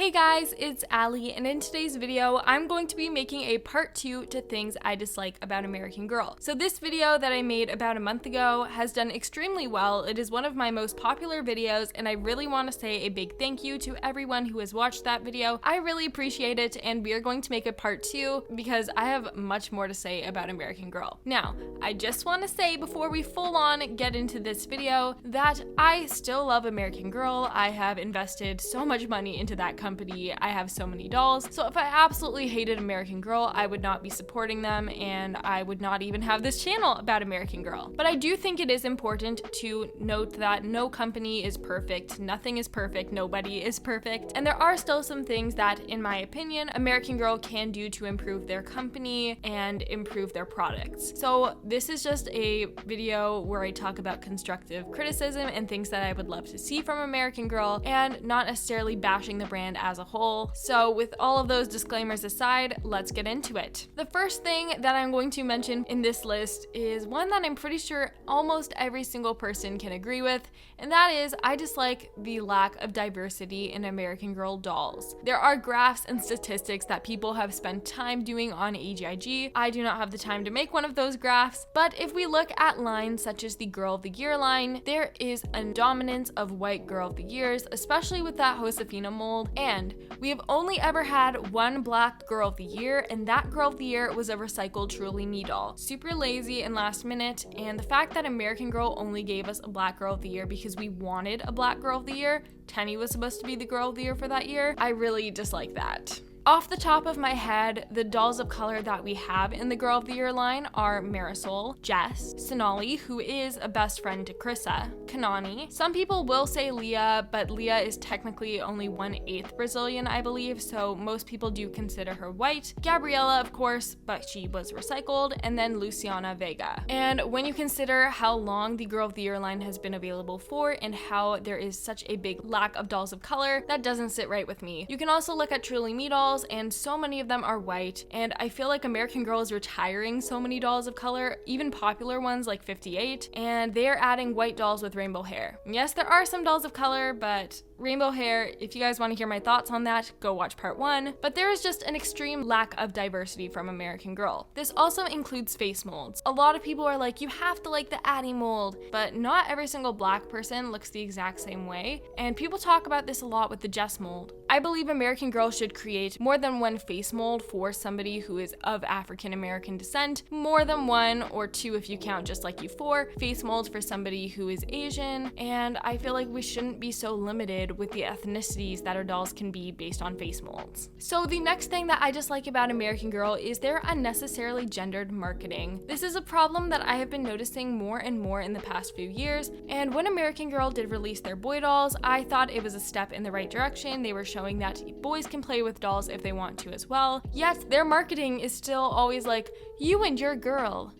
Hey guys, it's Allie, and in today's video, I'm going to be making a part 2 to things I dislike about American Girl. So this video that I made about a month ago has done extremely well. It is one of my most popular videos, and I really want to say a big thank you to everyone who has watched that video. I really appreciate it, and we are going to make a part 2 because I have much more to say about American Girl. Now, I just want to say before we full on get into this video that I still love American Girl. I have invested so much money into that company. I have so many dolls. So if I absolutely hated American Girl, I would not be supporting them, and I would not even have this channel about American Girl. But I do think it is important to note that no company is perfect, nothing is perfect, nobody is perfect, and there are still some things that, in my opinion, American Girl can do to improve their company and improve their products. So this is just a video where I talk about constructive criticism and things that I would love to see from American Girl, and not necessarily bashing the brand as a whole. So with all of those disclaimers aside, let's get into it. The first thing that I'm going to mention in this list is one that I'm pretty sure almost every single person can agree with, and that is I dislike the lack of diversity in American Girl dolls. There are graphs and statistics that people have spent time doing on AGIG. I do not have the time to make one of those graphs, but if we look at lines such as the Girl of the Year line, there is a dominance of white Girl of the Years, especially with that Josefina mold, and we have only ever had one black Girl of the Year, and that Girl of the Year was a recycled Truly Me doll. Super lazy and last minute, and the fact that American Girl only gave us a black Girl of the Year because we wanted a black Girl of the Year, Tenny was supposed to be the Girl of the Year for that year, I really dislike that. Off the top of my head, the dolls of color that we have in the Girl of the Year line are Marisol, Jess, Sonali, who is a best friend to Krissa, Kanani. Some people will say Leah, but Leah is technically only 1/8 Brazilian, I believe, so most people do consider her white. Gabriella, of course, but she was recycled, and then Luciana Vega. And when you consider how long the Girl of the Year line has been available for and how there is such a big lack of dolls of color, that doesn't sit right with me. You can also look at Truly Me dolls, and so many of them are white, and I feel like American Girl is retiring so many dolls of color, even popular ones like 58, and they are adding white dolls with rainbow hair. And yes, there are some dolls of color, but rainbow hair, if you guys want to hear my thoughts on that, go watch part 1. But there is just an extreme lack of diversity from American Girl. This also includes face molds. A lot of people are like, you have to like the Addie mold, but not every single black person looks the exact same way, and people talk about this a lot with the Jess mold. I believe American Girl should create more than one face mold for somebody who is of African American descent, more than 1 or 2 if you count just like U4 face molds for somebody who is Asian, and I feel like we shouldn't be so limited with the ethnicities that our dolls can be based on face molds. So the next thing that I dislike about American Girl is their unnecessarily gendered marketing. This is a problem that I have been noticing more and more in the past few years, and when American Girl did release their boy dolls, I thought it was a step in the right direction. They were showing that boys can play with dolls if they want to as well, yet their marketing is still always like, you and your girl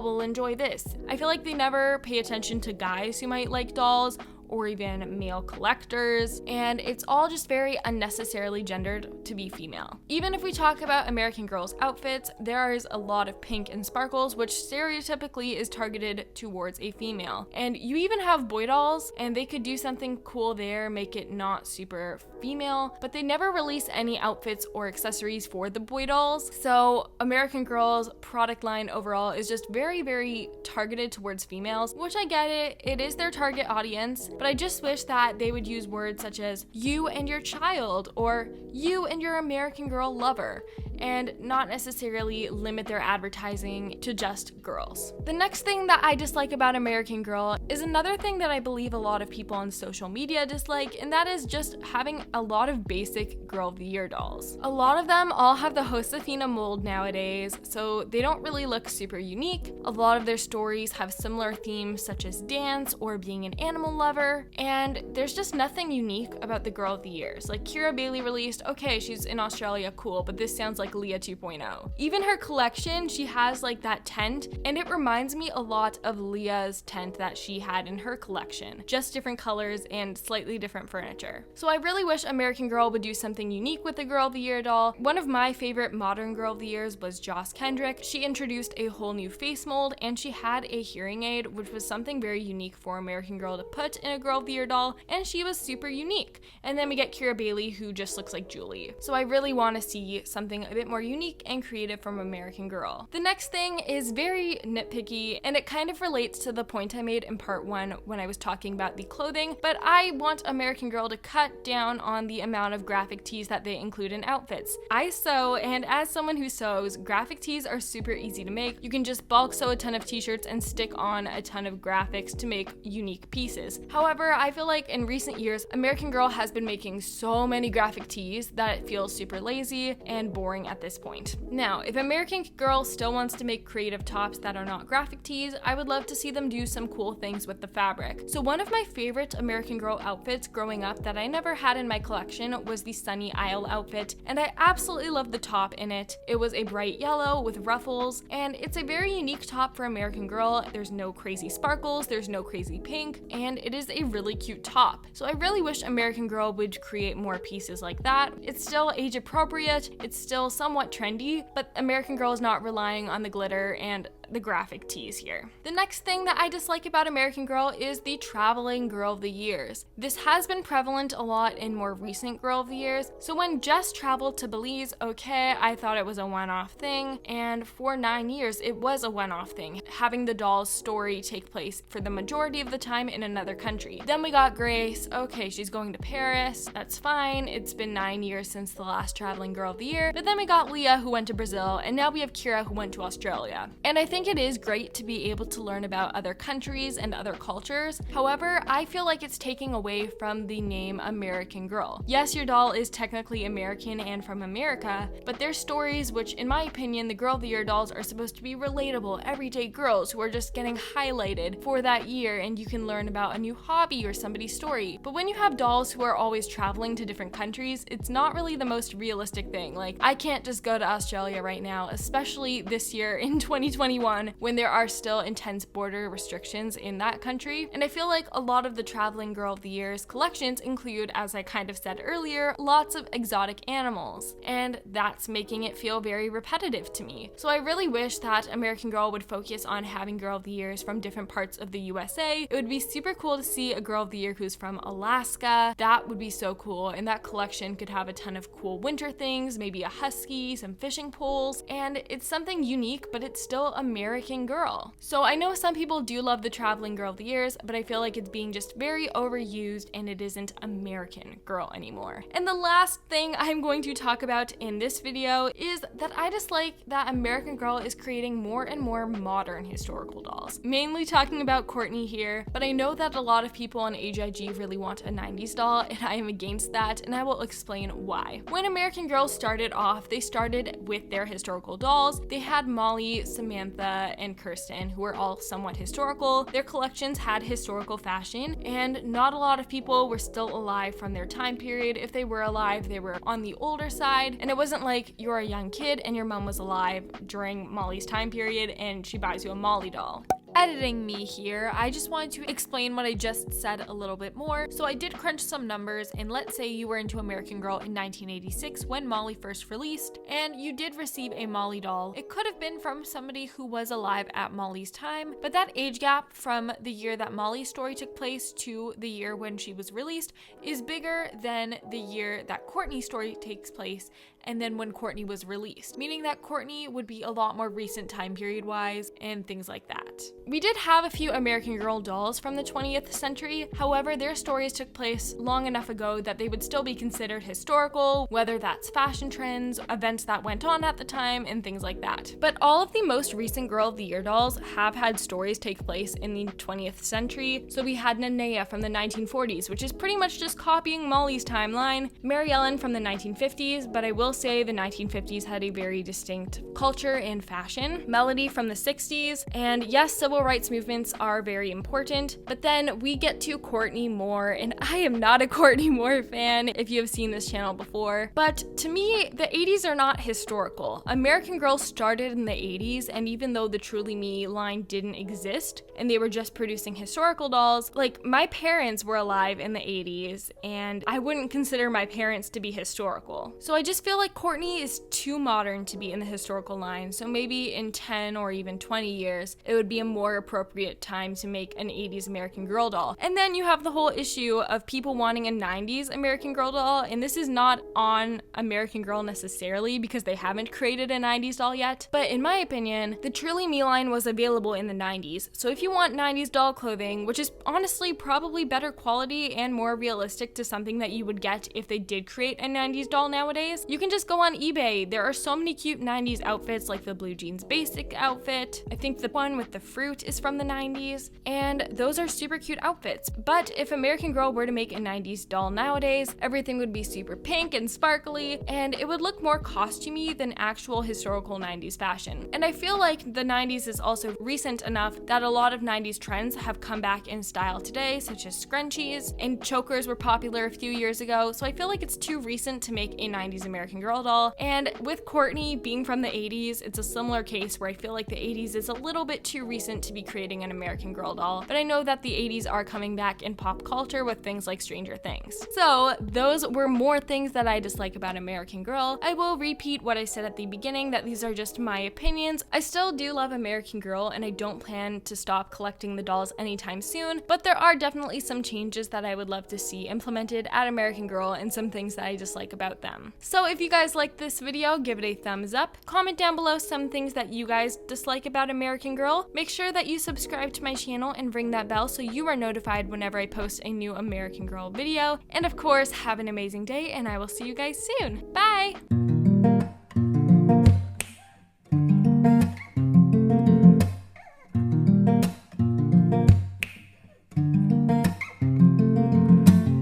will enjoy this. I feel like they never pay attention to guys who might like dolls or even male collectors, and it's all just very unnecessarily gendered to be female. Even if we talk about American Girl's outfits, there is a lot of pink and sparkles, which stereotypically is targeted towards a female. And you even have boy dolls, and they could do something cool there, make it not super female, but they never release any outfits or accessories for the boy dolls. So American Girl's product line overall is just very, very targeted towards females, which I get it is their target audience, but I just wish that they would use words such as you and your child or you and your American Girl lover, and not necessarily limit their advertising to just girls. The next thing that I dislike about American Girl is another thing that I believe a lot of people on social media dislike, and that is just having a lot of basic Girl of the Year dolls. A lot of them all have the Josefina mold nowadays, so they don't really look super unique. A lot of their stories have similar themes such as dance or being an animal lover, and there's just nothing unique about the Girl of the Years. Like Kira Bailey released, okay, she's in Australia, cool, but this sounds like Leah 2.0. Even her collection, she has like that tent, and it reminds me a lot of Leah's tent that she had in her collection, just different colors and slightly different furniture. So I really wish American Girl would do something unique with the Girl of the Year doll. One of my favorite modern Girl of the Years was Joss Kendrick. She introduced a whole new face mold, and she had a hearing aid, which was something very unique for American Girl to put in a Girl of the Year doll, and she was super unique. And then we get Kira Bailey, who just looks like Julie. So I really want to see something a bit more unique and creative from American Girl. The next thing is very nitpicky, and it kind of relates to the point I made in part 1 when I was talking about the clothing, but I want American Girl to cut down on the amount of graphic tees that they include in outfits. I sew, and as someone who sews, graphic tees are super easy to make. You can just bulk sew a ton of t-shirts and stick on a ton of graphics to make unique pieces. However, I feel like in recent years, American Girl has been making so many graphic tees that it feels super lazy and boring at this point. Now, if American Girl still wants to make creative tops that are not graphic tees, I would love to see them do some cool things with the fabric. So one of my favorite American Girl outfits growing up that I never had in my collection was the Sunny Isle outfit, and I absolutely love the top in it. It was a bright yellow with ruffles, and it's a very unique top for American Girl. There's no crazy sparkles, there's no crazy pink, and it is a really cute top. So I really wish American Girl would create more pieces like that. It's still age appropriate, it's still somewhat trendy, but American Girl is not relying on the glitter and the graphic tees here. The next thing that I dislike about American Girl is the traveling Girl of the Years. This has been prevalent a lot in more recent Girl of the Years. So when Jess traveled to Belize, okay, I thought it was a one-off thing, and for 9 years it was a one-off thing, having the doll's story take place for the majority of the time in another country. Then we got Grace, okay, she's going to Paris, that's fine, it's been 9 years since the last traveling Girl of the Year, but then we got Leah, who went to Brazil, and now we have Kira, who went to Australia. And I think it is great to be able to learn about other countries and other cultures. However, I feel like it's taking away from the name American Girl. Yes, your doll is technically American and from America, but their stories, which in my opinion, the Girl of the Year dolls are supposed to be relatable, everyday girls who are just getting highlighted for that year, and you can learn about a new hobby or somebody's story. But when you have dolls who are always traveling to different countries, it's not really the most realistic thing. Like, I can't just go to Australia right now, especially this year in 2021, when there are still intense border restrictions in that country. And I feel like a lot of the traveling Girl of the Year's collections include, as I kind of said earlier, lots of exotic animals, and that's making it feel very repetitive to me. So I really wish that American Girl would focus on having Girl of the Years from different parts of the USA. It would be super cool to see a Girl of the Year who's from Alaska. That would be so cool, and that collection could have a ton of cool winter things, maybe a husky, some fishing poles, and it's something unique, but it's still American Girl. So I know some people do love the traveling Girl of the Years, but I feel like it's being just very overused and it isn't American Girl anymore. And the last thing I'm going to talk about in this video is that I dislike that American Girl is creating more and more modern historical dolls. Mainly talking about Courtney here, but I know that a lot of people on AGIG really want a 90s doll, and I am against that, and I will explain why. When American Girl started off, they started with their historical dolls. They had Molly, Samantha, and Kirsten, who were all somewhat historical. Their collections had historical fashion, and not a lot of people were still alive from their time period. If they were alive, they were on the older side, and it wasn't like you're a young kid and your mom was alive during Molly's time period and she buys you a Molly doll. Editing me here, I just wanted to explain what I just said a little bit more. So I did crunch some numbers, and let's say you were into American Girl in 1986 when Molly first released, and you did receive a Molly doll. It could have been from somebody who was alive at Molly's time, but that age gap from the year that Molly's story took place to the year when she was released is bigger than the year that Courtney's story takes place and then when Courtney was released, meaning that Courtney would be a lot more recent time period wise and things like that. We did have a few American Girl dolls from the 20th century, however their stories took place long enough ago that they would still be considered historical, whether that's fashion trends, events that went on at the time, and things like that. But all of the most recent Girl of the Year dolls have had stories take place in the 20th century. So we had Nanea from the 1940s, which is pretty much just copying Molly's timeline, Mary Ellen from the 1950s, but I will say the 1950s had a very distinct culture and fashion, Melody from the 60s, and yes, civil rights movements are very important, but then we get to Courtney Moore, and I am not a Courtney Moore fan if you have seen this channel before, but to me, the 80s are not historical. American Girl started in the 80s, and even though the Truly Me line didn't exist, and they were just producing historical dolls, like my parents were alive in the 80s, and I wouldn't consider my parents to be historical. So I just feel like Courtney is too modern to be in the historical line, so maybe in 10 or even 20 years, it would be a more more appropriate time to make an 80s American Girl doll. And then you have the whole issue of people wanting a 90s American Girl doll, and this is not on American Girl necessarily because they haven't created a 90s doll yet, but in my opinion, the Truly Me line was available in the 90s, so if you want 90s doll clothing, which is honestly probably better quality and more realistic to something that you would get if they did create a 90s doll nowadays, you can just go on eBay. There are so many cute 90s outfits, like the blue jeans basic outfit. I think the one with the fruit is from the 90s, and those are super cute outfits. But if American Girl were to make a 90s doll nowadays, everything would be super pink and sparkly, and it would look more costumey than actual historical 90s fashion. And I feel like the 90s is also recent enough that a lot of 90s trends have come back in style today, such as scrunchies, and chokers were popular a few years ago, so I feel like it's too recent to make a 90s American Girl doll. And with Courtney being from the 80s, it's a similar case where I feel like the 80s is a little bit too recent to be creating an American Girl doll, but I know that the 80s are coming back in pop culture with things like Stranger Things. So those were more things that I dislike about American Girl. I will repeat what I said at the beginning, that these are just my opinions. I still do love American Girl, and I don't plan to stop collecting the dolls anytime soon, but there are definitely some changes that I would love to see implemented at American Girl and some things that I dislike about them. So if you guys liked this video, give it a thumbs up. Comment down below some things that you guys dislike about American Girl. Make sure that you subscribe to my channel and ring that bell so you are notified whenever I post a new American Girl video. And of course, have an amazing day, and I will see you guys soon. Bye!